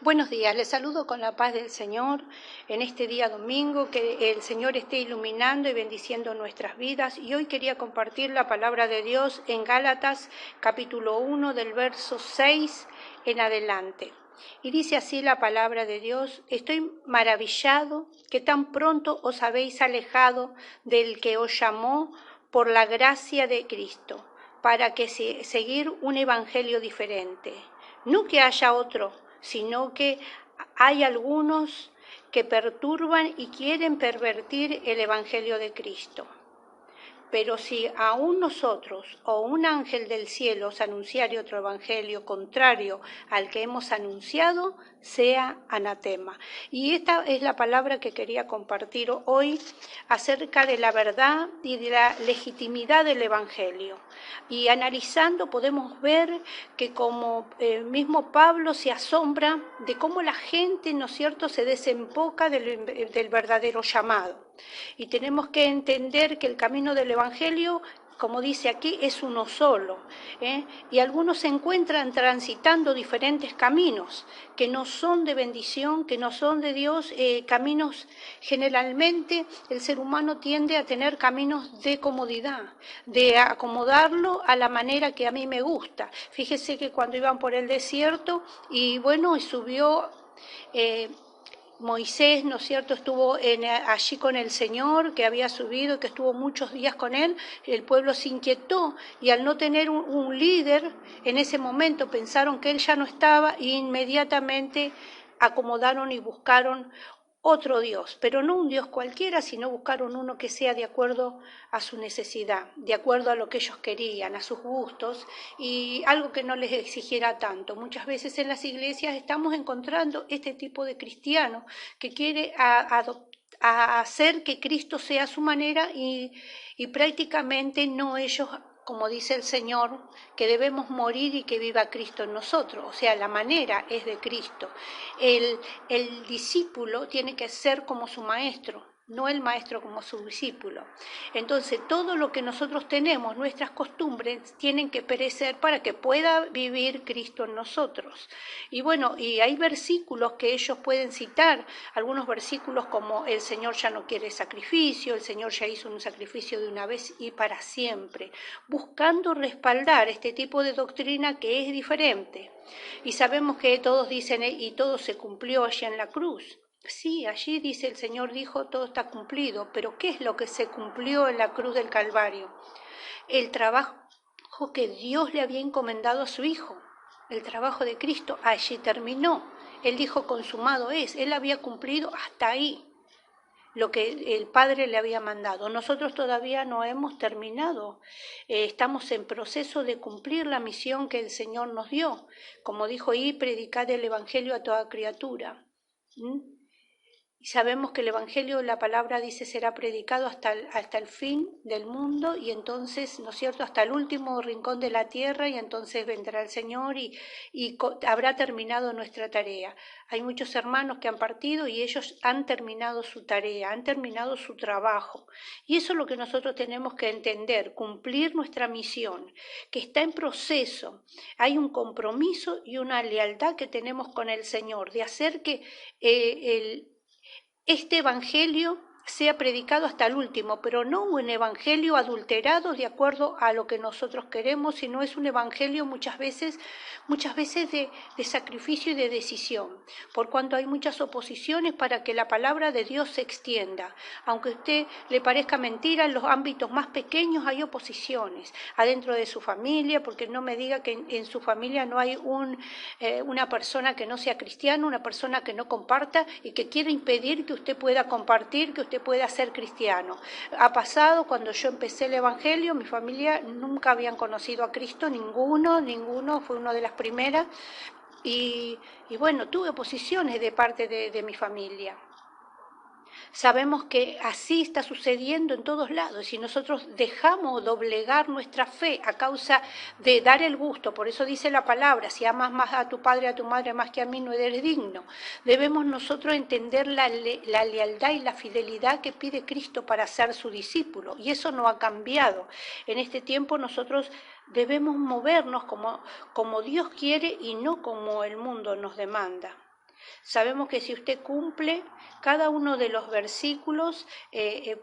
Buenos días, les saludo con la paz del Señor en este día domingo, que el Señor esté iluminando y bendiciendo nuestras vidas. Y hoy quería compartir la palabra de Dios en Gálatas capítulo 1 del verso 6 en adelante. Y dice así la palabra de Dios: estoy maravillado que tan pronto os habéis alejado del que os llamó por la gracia de Cristo, para que seguir un evangelio diferente. No que haya otro, sino que hay algunos que perturban y quieren pervertir el evangelio de Cristo. Pero si aún nosotros o un ángel del cielo os anunciare otro evangelio contrario al que hemos anunciado, sea anatema. Y esta es la palabra que quería compartir hoy acerca de la verdad y de la legitimidad del evangelio. Y analizando podemos ver que como mismo Pablo se asombra de cómo la gente, ¿no es cierto?, se desemboca del verdadero llamado. Y tenemos que entender que el camino del evangelio, como dice aquí, es uno solo, y algunos se encuentran transitando diferentes caminos que no son de bendición, que no son de Dios, caminos. Generalmente el ser humano tiende a tener caminos de comodidad, de acomodarlo a la manera que a mí me gusta. Fíjese que cuando iban por el desierto y subió Moisés, ¿no es cierto?, estuvo allí con el Señor, que había subido, que estuvo muchos días con él. El pueblo se inquietó y al no tener un líder, en ese momento pensaron que él ya no estaba e inmediatamente acomodaron y buscaron otro Dios, pero no un Dios cualquiera, sino buscaron uno que sea de acuerdo a su necesidad, de acuerdo a lo que ellos querían, a sus gustos, y algo que no les exigiera tanto. Muchas veces en las iglesias estamos encontrando este tipo de cristiano que quiere a hacer que Cristo sea su manera y prácticamente no ellos, como dice el Señor, que debemos morir y que viva Cristo en nosotros. O sea, la manera es de Cristo. El discípulo tiene que ser como su maestro, no el maestro como su discípulo. Entonces, todo lo que nosotros tenemos, nuestras costumbres, tienen que perecer para que pueda vivir Cristo en nosotros. Y y hay versículos que ellos pueden citar, algunos versículos como: el Señor ya no quiere sacrificio, el Señor ya hizo un sacrificio de una vez y para siempre, buscando respaldar este tipo de doctrina que es diferente. Y sabemos que todos dicen, y todo se cumplió allí en la cruz. Sí, allí dice, el Señor dijo, todo está cumplido, pero ¿qué es lo que se cumplió en la cruz del Calvario? El trabajo que Dios le había encomendado a su Hijo, el trabajo de Cristo, allí terminó. Él dijo, consumado es, Él había cumplido hasta ahí lo que el Padre le había mandado. Nosotros todavía no hemos terminado, estamos en proceso de cumplir la misión que el Señor nos dio, como dijo, y predicad el Evangelio a toda criatura. Y sabemos que el Evangelio, la palabra dice, será predicado hasta el fin del mundo, y entonces, ¿no es cierto?, hasta el último rincón de la tierra, y entonces vendrá el Señor y habrá terminado nuestra tarea. Hay muchos hermanos que han partido y ellos han terminado su tarea, han terminado su trabajo. Y eso es lo que nosotros tenemos que entender, cumplir nuestra misión, que está en proceso. Hay un compromiso y una lealtad que tenemos con el Señor, de hacer que este evangelio sea predicado hasta el último, pero no un evangelio adulterado de acuerdo a lo que nosotros queremos, sino es un evangelio muchas veces de sacrificio y de decisión, por cuanto hay muchas oposiciones para que la palabra de Dios se extienda. Aunque a usted le parezca mentira, en los ámbitos más pequeños hay oposiciones, adentro de su familia, porque no me diga que en su familia no hay una persona que no sea cristiana, una persona que no comparta y que quiere impedir que usted pueda compartir, que usted pueda ser cristiano. Ha pasado, cuando yo empecé el evangelio, mi familia nunca habían conocido a Cristo, ninguno, fue una de las primeras, y tuve oposiciones de parte de mi familia. Sabemos que así está sucediendo en todos lados, y nosotros dejamos doblegar nuestra fe a causa de dar el gusto. Por eso dice la palabra, si amas más a tu padre y a tu madre más que a mí, no eres digno. Debemos nosotros entender la lealtad y la fidelidad que pide Cristo para ser su discípulo, y eso no ha cambiado. En este tiempo nosotros debemos movernos como Dios quiere y no como el mundo nos demanda. Sabemos que si usted cumple cada uno de los versículos,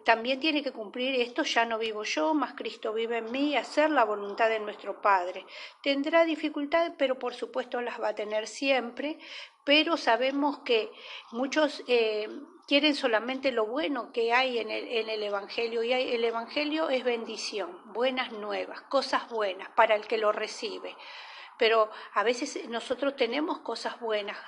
también tiene que cumplir esto: ya no vivo yo, mas Cristo vive en mí, hacer la voluntad de nuestro Padre. Tendrá dificultades, pero por supuesto las va a tener siempre, pero sabemos que muchos quieren solamente lo bueno que hay en el Evangelio, y el Evangelio es bendición, buenas nuevas, cosas buenas para el que lo recibe. Pero a veces nosotros tenemos cosas buenas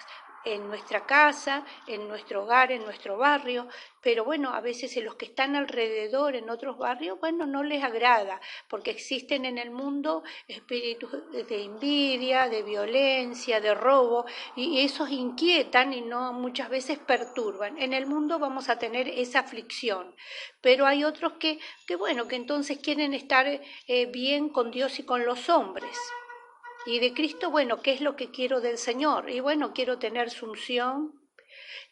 en nuestra casa, en nuestro hogar, en nuestro barrio, pero bueno, a veces los que están alrededor en otros barrios, bueno, no les agrada, porque existen en el mundo espíritus de envidia, de violencia, de robo, y esos inquietan y no muchas veces perturban. En el mundo vamos a tener esa aflicción, pero hay otros que bueno, que entonces quieren estar bien con Dios y con los hombres. Y de Cristo, bueno, ¿qué es lo que quiero del Señor? Y bueno, quiero tener su unción,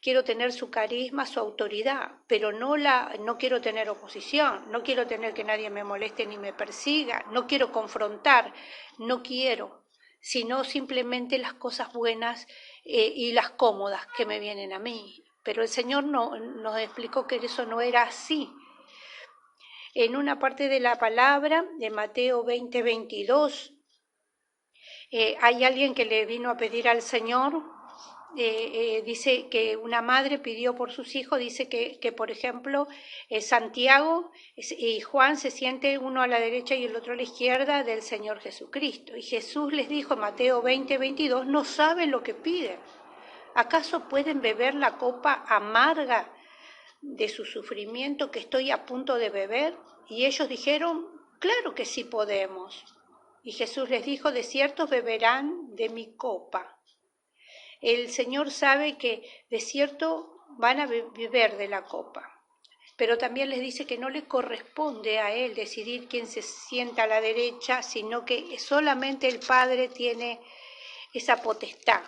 quiero tener su carisma, su autoridad, pero no quiero tener oposición, no quiero tener que nadie me moleste ni me persiga, no quiero confrontar, no quiero, sino simplemente las cosas buenas y las cómodas que me vienen a mí. Pero el Señor nos explicó que eso no era así. En una parte de la palabra, de Mateo 20:22, hay alguien que le vino a pedir al Señor, dice que una madre pidió por sus hijos, dice que por ejemplo, Santiago y Juan se sienten uno a la derecha y el otro a la izquierda del Señor Jesucristo. Y Jesús les dijo en Mateo 20:22, no saben lo que piden. ¿Acaso pueden beber la copa amarga de su sufrimiento que estoy a punto de beber? Y ellos dijeron, claro que sí podemos. Y Jesús les dijo, de cierto beberán de mi copa. El Señor sabe que de cierto van a beber de la copa, pero también les dice que no le corresponde a Él decidir quién se sienta a la derecha, sino que solamente el Padre tiene esa potestad.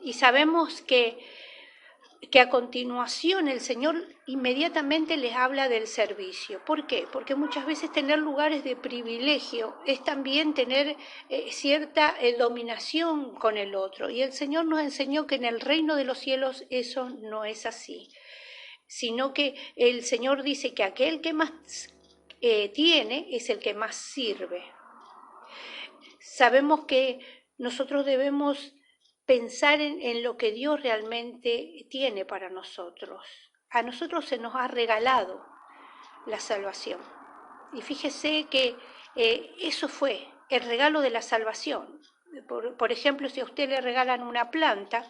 Y sabemos que a continuación el Señor inmediatamente les habla del servicio. ¿Por qué? Porque muchas veces tener lugares de privilegio es también tener cierta dominación con el otro. Y el Señor nos enseñó que en el reino de los cielos eso no es así, sino que el Señor dice que aquel que más tiene es el que más sirve. Sabemos que nosotros debemos pensar en lo que Dios realmente tiene para nosotros. A nosotros se nos ha regalado la salvación. Y fíjese que eso fue el regalo de la salvación. Por ejemplo, si a usted le regalan una planta,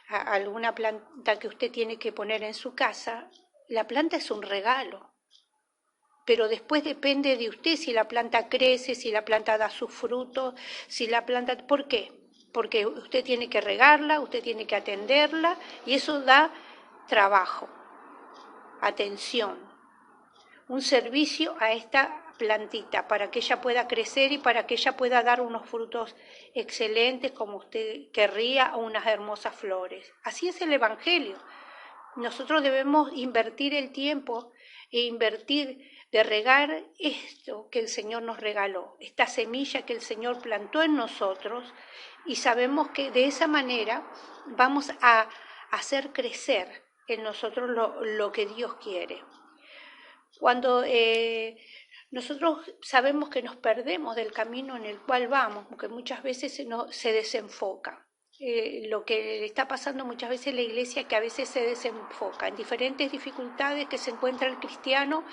alguna planta que usted tiene que poner en su casa, la planta es un regalo. Pero después depende de usted si la planta crece, si la planta da sus frutos, si la planta... ¿Por qué? Porque usted tiene que regarla, usted tiene que atenderla, y eso da trabajo, atención, un servicio a esta plantita para que ella pueda crecer y para que ella pueda dar unos frutos excelentes como usted querría, o unas hermosas flores. Así es el Evangelio. Nosotros debemos invertir el tiempo e invertir de regar esto que el Señor nos regaló, esta semilla que el Señor plantó en nosotros, y sabemos que de esa manera vamos a hacer crecer en nosotros lo que Dios quiere. Cuando nosotros sabemos que nos perdemos del camino en el cual vamos, porque muchas veces se desenfoca. Lo que le está pasando muchas veces en la iglesia, que a veces se desenfoca en diferentes dificultades que se encuentra el cristiano,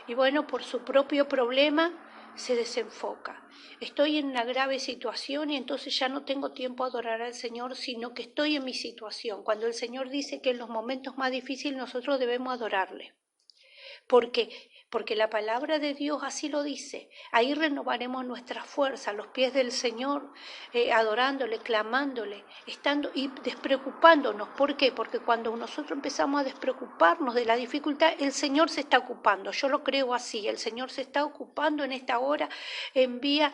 y bueno, por su propio problema se desenfoca. Estoy en una grave situación y entonces ya no tengo tiempo a adorar al Señor, sino que estoy en mi situación. Cuando el Señor dice que en los momentos más difíciles nosotros debemos adorarle. Porque la palabra de Dios así lo dice. Ahí renovaremos nuestra fuerza a los pies del Señor, adorándole, clamándole, estando y despreocupándonos. ¿Por qué? Porque cuando nosotros empezamos a despreocuparnos de la dificultad, el Señor se está ocupando. Yo lo creo así. El Señor se está ocupando en esta hora, envía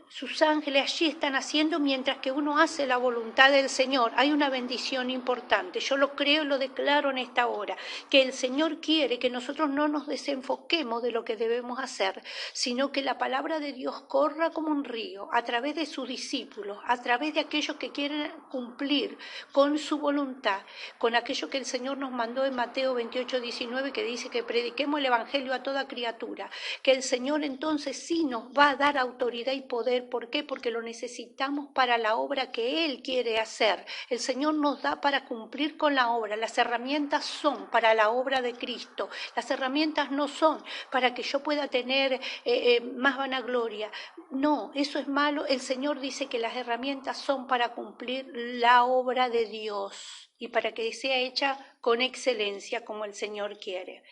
sus ángeles, allí están haciendo, mientras que uno hace la voluntad del Señor. Hay una bendición importante. Yo lo creo y lo declaro en esta hora, que el Señor quiere que nosotros no nos nos desenfoquemos de lo que debemos hacer, sino que la palabra de Dios corra como un río a través de sus discípulos, a través de aquellos que quieren cumplir con su voluntad, con aquello que el Señor nos mandó en Mateo 28:19, que dice que prediquemos el Evangelio a toda criatura, que el Señor entonces sí nos va a dar autoridad y poder. ¿Por qué? Porque lo necesitamos para la obra que Él quiere hacer. El Señor nos da para cumplir con la obra. Las herramientas son para la obra de Cristo. Las herramientas no son para que yo pueda tener más vanagloria. No, eso es malo. El Señor dice que las herramientas son para cumplir la obra de Dios y para que sea hecha con excelencia como el Señor quiere.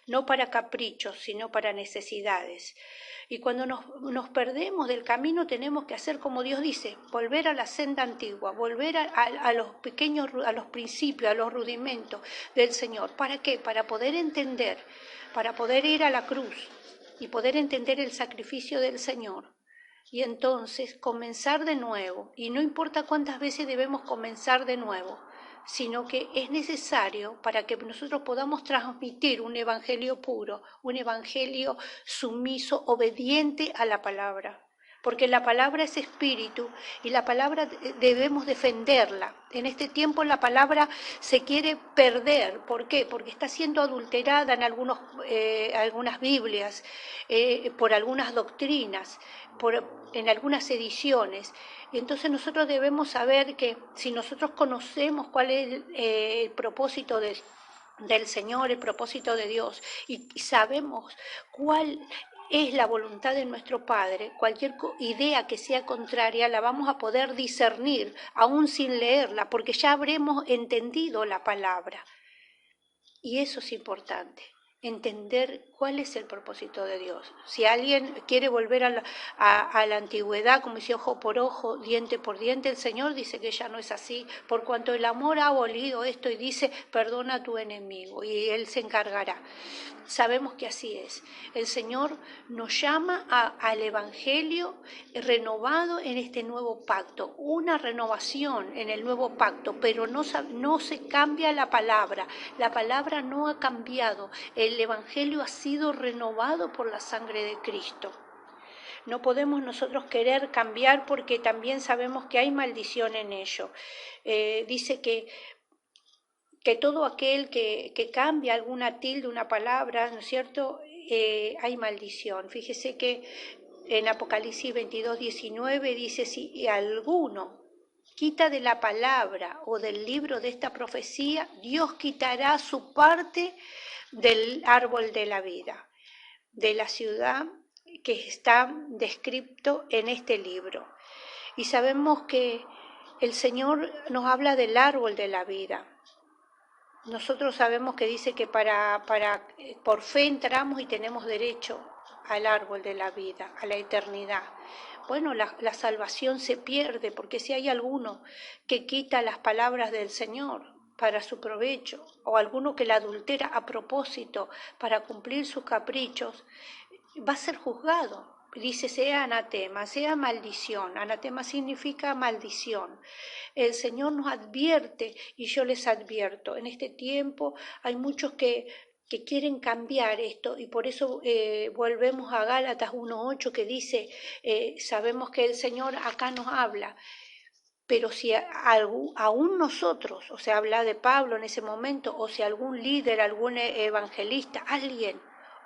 No para caprichos, sino para necesidades. Y cuando nos perdemos del camino tenemos que hacer como Dios dice, volver a la senda antigua, volver a los pequeños, a los principios, a los rudimentos del Señor. ¿Para qué? Para poder entender, para poder ir a la cruz y poder entender el sacrificio del Señor. Y entonces comenzar de nuevo. Y no importa cuántas veces debemos comenzar de nuevo, sino que es necesario para que nosotros podamos transmitir un evangelio puro, un evangelio sumiso, obediente a la palabra. Porque la palabra es espíritu y la palabra debemos defenderla. En este tiempo la palabra se quiere perder. ¿Por qué? Porque está siendo adulterada en algunas Biblias, por algunas doctrinas, en algunas ediciones. Y entonces nosotros debemos saber que si nosotros conocemos cuál es el propósito del Señor, el propósito de Dios, y sabemos cuál es la voluntad de nuestro Padre, cualquier idea que sea contraria la vamos a poder discernir, aún sin leerla, porque ya habremos entendido la palabra. Y eso es importante, entender cuál es el propósito de Dios. Si alguien quiere volver a la antigüedad, como decía, ojo por ojo, diente por diente, el Señor dice que ya no es así, por cuanto el amor ha abolido esto y dice, perdona a tu enemigo, y Él se encargará. Sabemos que así es. El Señor nos llama al Evangelio renovado en este nuevo pacto, una renovación en el nuevo pacto, pero no se cambia la palabra no ha cambiado, el Evangelio ha sido renovado por la sangre de Cristo. No podemos nosotros querer cambiar porque también sabemos que hay maldición en ello. Dice que todo aquel que cambia alguna tilde, una palabra, ¿no es cierto?, hay maldición. Fíjese que en Apocalipsis 22:19 dice, si alguno quita de la palabra o del libro de esta profecía, Dios quitará su parte del árbol de la vida, de la ciudad que está descrito en este libro. Y sabemos que el Señor nos habla del árbol de la vida. Nosotros sabemos que dice que por fe entramos y tenemos derecho al árbol de la vida, a la eternidad. Bueno, la salvación se pierde porque si hay alguno que quita las palabras del Señor para su provecho o alguno que la adultera a propósito para cumplir sus caprichos, va a ser juzgado. Dice, sea anatema, sea maldición. Anatema significa maldición. El Señor nos advierte y yo les advierto. En este tiempo hay muchos que quieren cambiar esto y por eso volvemos a Gálatas 1:8 que dice, sabemos que el Señor acá nos habla, pero si aún nosotros, o sea, habla de Pablo en ese momento, o si algún líder, algún evangelista, alguien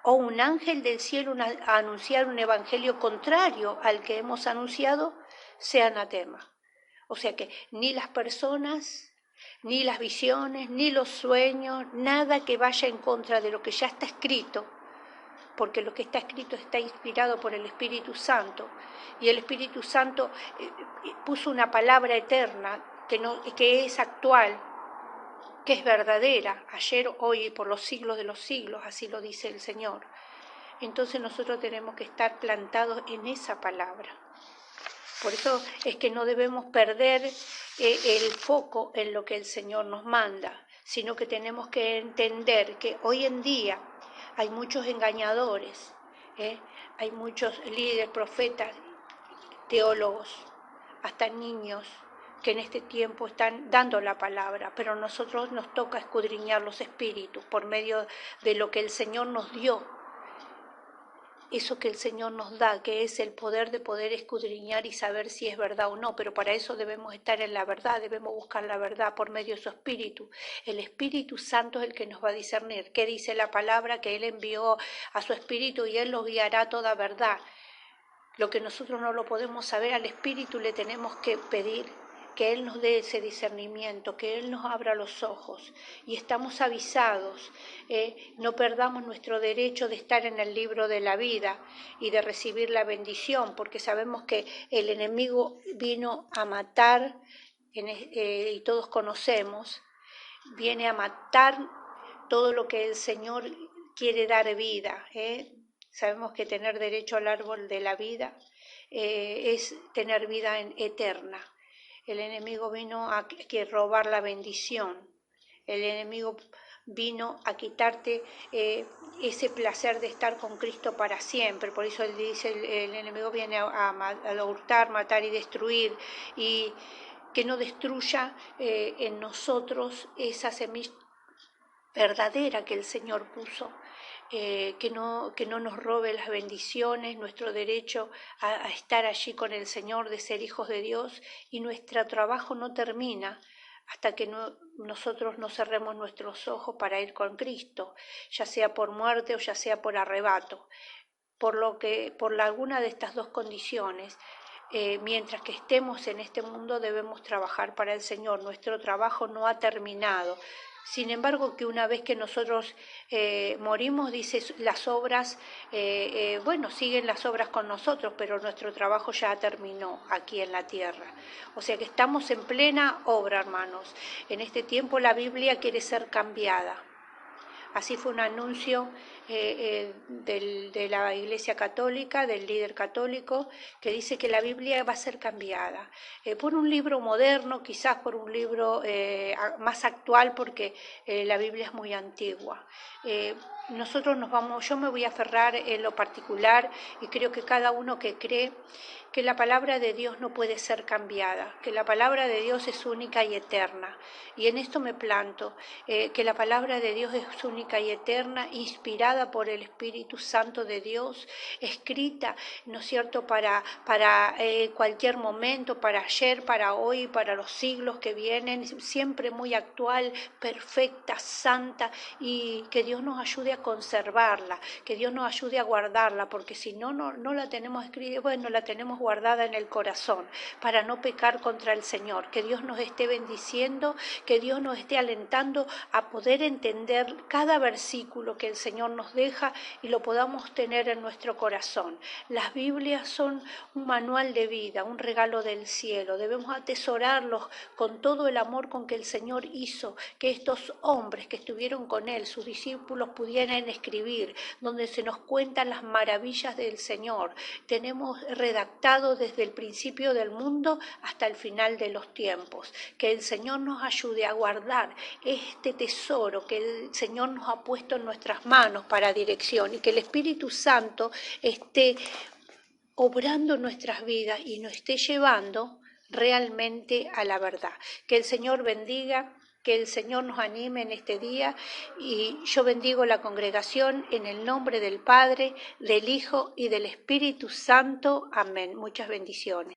o un ángel del cielo a anunciar un evangelio contrario al que hemos anunciado, sea anatema. O sea que ni las personas, ni las visiones, ni los sueños, nada que vaya en contra de lo que ya está escrito, porque lo que está escrito está inspirado por el Espíritu Santo, y el Espíritu Santo puso una palabra eterna que es actual, que es verdadera, ayer, hoy y por los siglos de los siglos, así lo dice el Señor. Entonces nosotros tenemos que estar plantados en esa palabra. Por eso es que no debemos perder el foco en lo que el Señor nos manda, sino que tenemos que entender que hoy en día hay muchos engañadores, hay muchos líderes, profetas, teólogos, hasta niños que en este tiempo están dando la palabra, pero a nosotros nos toca escudriñar los espíritus por medio de lo que el Señor nos dio, eso que el Señor nos da, que es el poder de poder escudriñar y saber si es verdad o no, pero para eso debemos estar en la verdad, debemos buscar la verdad por medio de su Espíritu. El Espíritu Santo es el que nos va a discernir. ¿Qué dice la palabra? Que Él envió a su Espíritu y Él los guiará a toda verdad. Lo que nosotros no lo podemos saber, al Espíritu le tenemos que pedir que Él nos dé ese discernimiento, que Él nos abra los ojos. Y estamos avisados, no perdamos nuestro derecho de estar en el libro de la vida y de recibir la bendición, porque sabemos que el enemigo vino a matar, y todos conocemos, viene a matar todo lo que el Señor quiere dar vida. Sabemos que tener derecho al árbol de la vida es tener vida eterna. El enemigo vino a robar la bendición. El enemigo vino a quitarte ese placer de estar con Cristo para siempre. Por eso él dice, el enemigo viene a hurtar, matar y destruir, y que no destruya en nosotros esa semilla verdadera que el Señor puso. Que no nos robe las bendiciones, nuestro derecho a estar allí con el Señor, de ser hijos de Dios, y nuestro trabajo no termina hasta que nosotros no cerremos nuestros ojos para ir con Cristo, ya sea por muerte o ya sea por arrebato. Por alguna de estas dos condiciones, mientras que estemos en este mundo debemos trabajar para el Señor. Nuestro trabajo no ha terminado. Sin embargo, que una vez que nosotros morimos, dice, las obras, siguen las obras con nosotros, pero nuestro trabajo ya terminó aquí en la tierra. O sea que estamos en plena obra, hermanos. En este tiempo la Biblia quiere ser cambiada. Así fue un anuncio de la Iglesia Católica, del líder católico, que dice que la Biblia va a ser cambiada por un libro moderno, quizás por un libro más actual, porque la Biblia es muy antigua. Yo me voy a aferrar en lo particular, y creo que cada uno que cree que la palabra de Dios no puede ser cambiada, que la palabra de Dios es única y eterna. Y en esto me planto, que la palabra de Dios es única y eterna, inspirada por el Espíritu Santo de Dios, escrita, ¿no es cierto?, para cualquier momento, para ayer, para hoy, para los siglos que vienen, siempre muy actual, perfecta, santa, y que Dios nos ayude a conservarla, que Dios nos ayude a guardarla, porque si no la tenemos escrita, la tenemos guardada en el corazón, para no pecar contra el Señor. Que Dios nos esté bendiciendo, que Dios nos esté alentando a poder entender cada versículo que el Señor nos deja y lo podamos tener en nuestro corazón. Las Biblias son un manual de vida, un regalo del cielo. Debemos atesorarlos con todo el amor con que el Señor hizo que estos hombres que estuvieron con Él, sus discípulos, pudieran escribir, donde se nos cuentan las maravillas del Señor. Tenemos redactado desde el principio del mundo hasta el final de los tiempos. Que el Señor nos ayude a guardar este tesoro que el Señor nos ha puesto en nuestras manos para dirección, y que el Espíritu Santo esté obrando nuestras vidas y nos esté llevando realmente a la verdad. Que el Señor bendiga, que el Señor nos anime en este día, y yo bendigo la congregación en el nombre del Padre, del Hijo y del Espíritu Santo. Amén. Muchas bendiciones.